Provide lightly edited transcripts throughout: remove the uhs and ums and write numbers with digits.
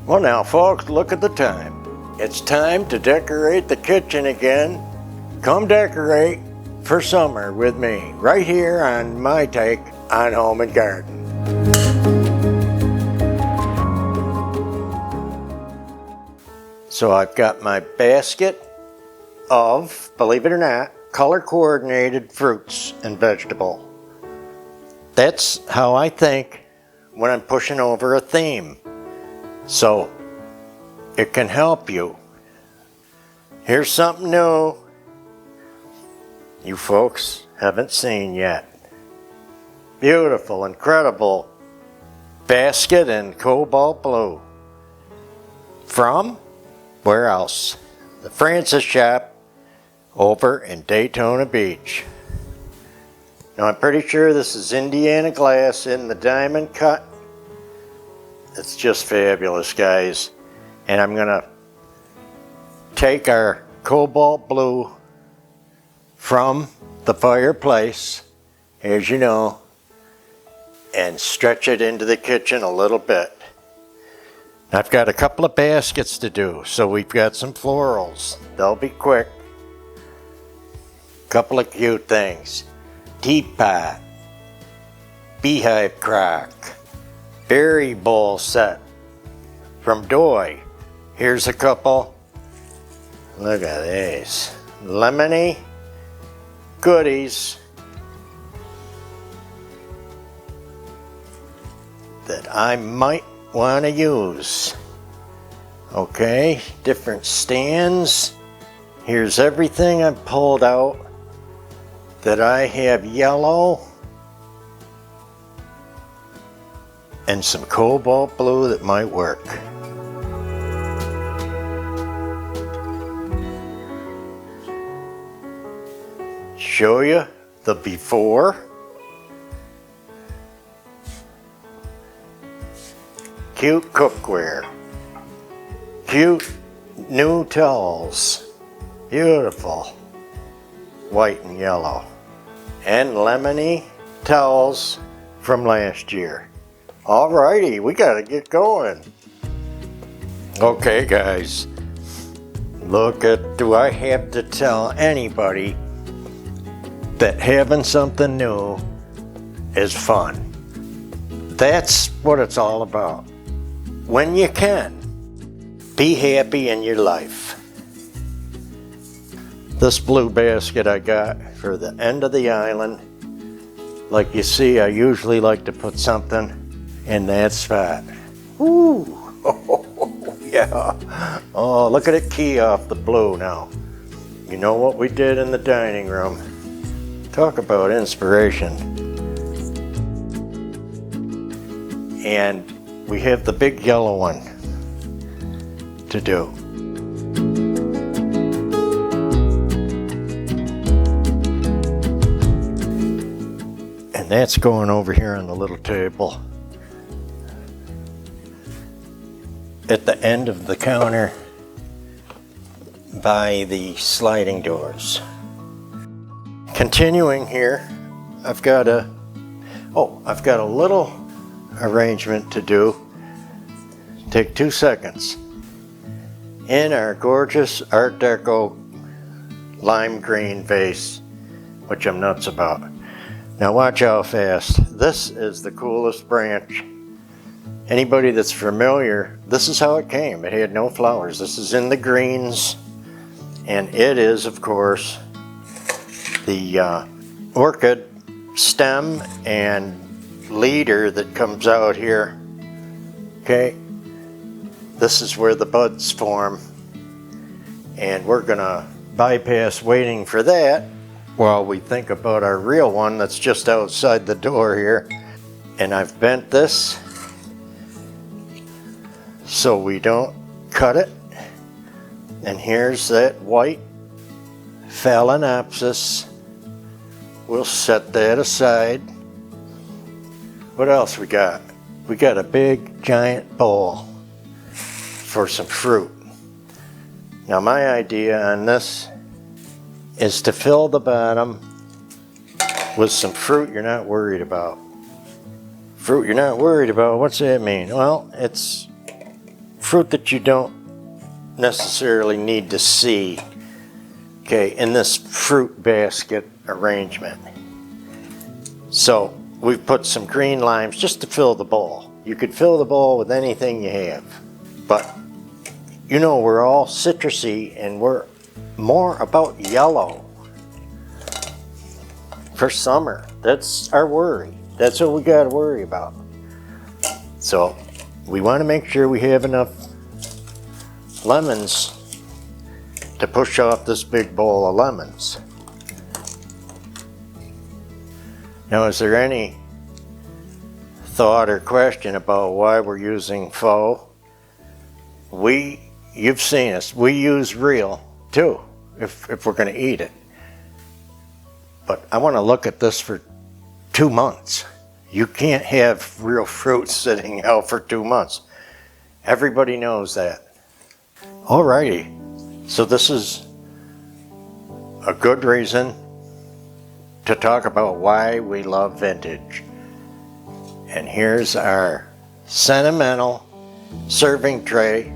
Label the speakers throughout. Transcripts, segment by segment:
Speaker 1: Well now folks, look at the time. It's time to decorate the kitchen again. Come decorate for summer with me, right here on my take on Home and Garden. So I've got my basket of, believe it or not, color coordinated fruits and vegetable. That's how I think when I'm pushing over a theme. So it can help you. Here's something new you folks haven't seen yet. Beautiful, incredible basket in cobalt blue. From where else? The Francis shop over in Daytona Beach. Now I'm pretty sure this is Indiana glass in the diamond cut. It's just fabulous, guys. And I'm gonna take our cobalt blue from the fireplace, as you know, and stretch it into the kitchen a little bit. I've got a couple of baskets to do, so we've got some florals. They'll be quick. Couple of cute things. Teapot, beehive crock, berry bowl set from Doy. Here's a couple. Look at these. Lemony goodies that I might want to use. Okay, different stands. Here's everything I've pulled out that I have yellow and some cobalt blue that might work. Show you the before. Cute cookware. Cute new towels. Beautiful. White and yellow. And lemony towels from last year. Alrighty, we gotta get going. Okay guys, look at, do I have to tell anybody that having something new is fun? That's what it's all about. When you can, be happy in your life. This blue basket I got for the end of the island. Like you see, I usually like to put something in that spot. Ooh, oh, yeah. Oh, look at it key off the blue now. You know what we did in the dining room? Talk about inspiration. And we have the big yellow one to do. And that's going over here on the little table at the end of the counter by the sliding doors. Continuing here, I've got a little arrangement to do. Take 2 seconds. In our gorgeous Art Deco lime green vase, which I'm nuts about. Now watch how fast. This is the coolest branch. Anybody that's familiar, this is how it came. It had no flowers. This is in the greens, and it is, of course, the orchid stem and leader that comes out here. Okay, this is where the buds form, and we're gonna bypass waiting for that while we think about our real one that's just outside the door here. And I've bent this so we don't cut it. And here's that white phalaenopsis. We'll set that aside. What else we got? We got a big giant bowl for some fruit. Now my idea on this is to fill the bottom with some fruit you're not worried about. Fruit you're not worried about, what's that mean? Well, it's fruit that you don't necessarily need to see, okay, in this fruit basket arrangement. So we've put some green limes just to fill the bowl. You could fill the bowl with anything you have, but you know we're all citrusy and we're more about yellow for summer. That's our worry. That's what we got to worry about. So we want to make sure we have enough lemons to push off this big bowl of lemons. Now, is there any thought or question about why we're using faux? You've seen us, we use real too, if we're going to eat it. But I want to look at this for 2 months. You can't have real fruit sitting out for 2 months. Everybody knows that. Alrighty, so this is a good reason to talk about why we love vintage. And here's our sentimental serving tray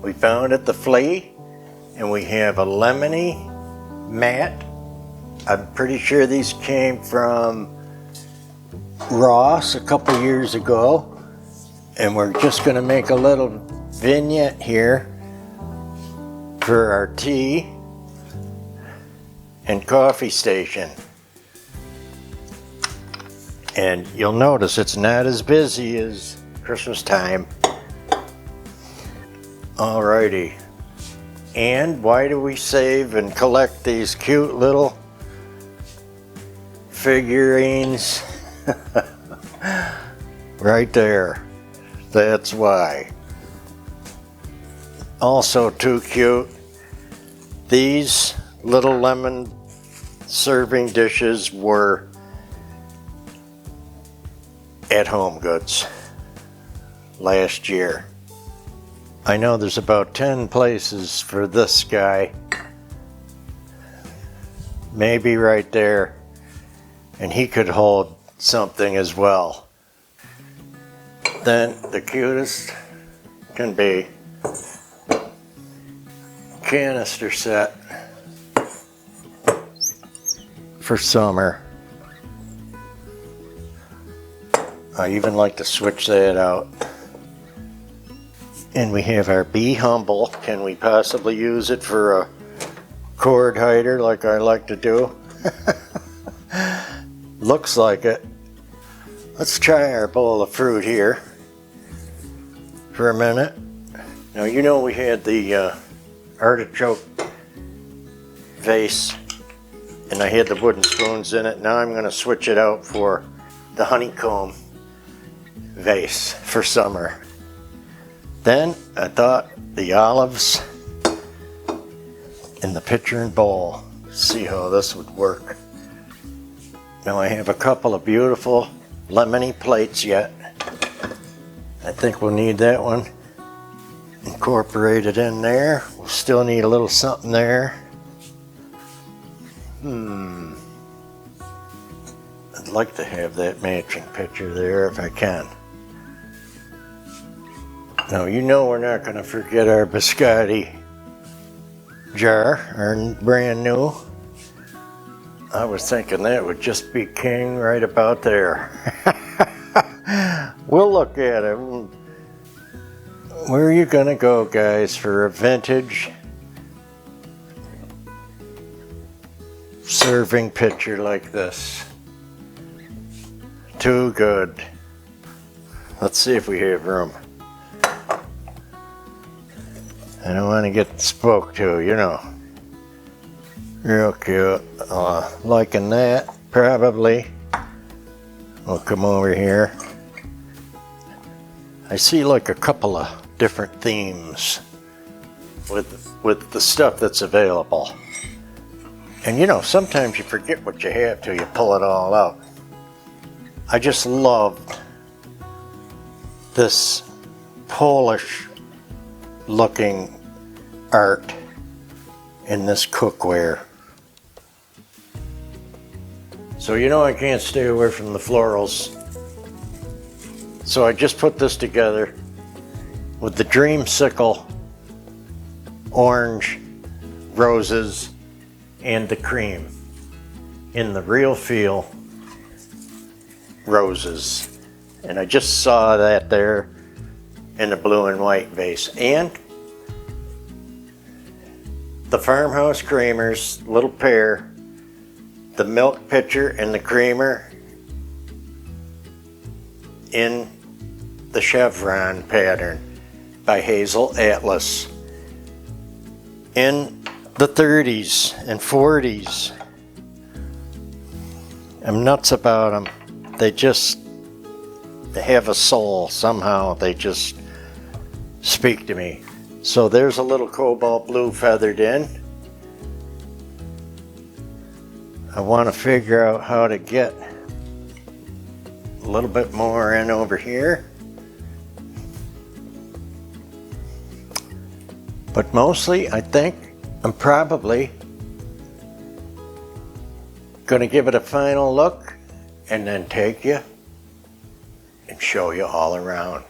Speaker 1: we found at the flea, and we have a lemony matte. I'm pretty sure these came from Ross a couple years ago, and we're just going to make a little vignette here for our tea and coffee station. And you'll notice it's not as busy as Christmas time. Alrighty. And why do we save and collect these cute little figurines? Right there. That's why. Also too cute, these little lemon serving dishes were at Home Goods last year. I know there's about 10 places for this guy, maybe right there, and he could hold something as well. Then the cutest can be canister set for summer. I even like to switch that out. And we have our Be Humble. Can we possibly use it for a cord hider like I like to do? Looks like it. Let's try our bowl of fruit here for a minute. Now, you know we had the artichoke vase and I had the wooden spoons in it. Now I'm going to switch it out for the honeycomb vase for summer. Then I thought the olives in the pitcher and bowl. See how this would work. Now I have a couple of beautiful lemony plates yet. I think we'll need that one incorporated in there. We'll still need a little something there. I'd like to have that matching pitcher there if I can. Now, you know we're not going to forget our biscotti jar, our brand new. I was thinking that would just be king right about there. We'll look at it. Where are you going to go, guys, for a vintage serving pitcher like this? Too good. Let's see if we have room. I don't want to get spoke to, you know. Real cute. Liking that, probably. We'll come over here. I see like a couple of different themes with the stuff that's available. And you know, sometimes you forget what you have till you pull it all out. I just loved this Polish looking art in this cookware. So you know I can't stay away from the florals. So I just put this together with the dreamsicle orange roses and the cream in the real feel roses. And I just saw that there in the blue and white vase. And the farmhouse creamers, little pair, the milk pitcher and the creamer in the chevron pattern by Hazel Atlas in the 30s and 40s. I'm nuts about them. They have a soul somehow. They just speak to me. So there's a little cobalt blue feathered in. I want to figure out how to get a little bit more in over here. But mostly, I think I'm probably going to give it a final look and then take you and show you all around.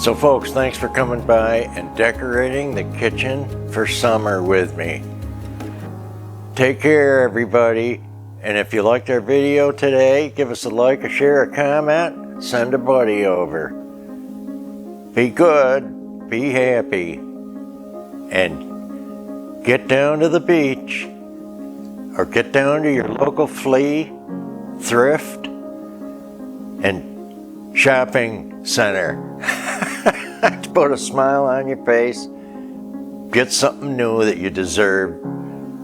Speaker 1: So folks, thanks for coming by and decorating the kitchen for summer with me. Take care, everybody. And if you liked our video today, give us a like, a share, a comment, send a buddy over. Be good, be happy, and get down to the beach or get down to your local flea, thrift, and shopping center. To put a smile on your face, get something new that you deserve,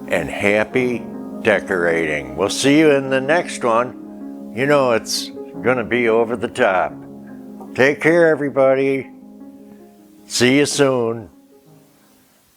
Speaker 1: and happy decorating. We'll see you in the next one. You know it's gonna be over the top. Take care, everybody. See you soon.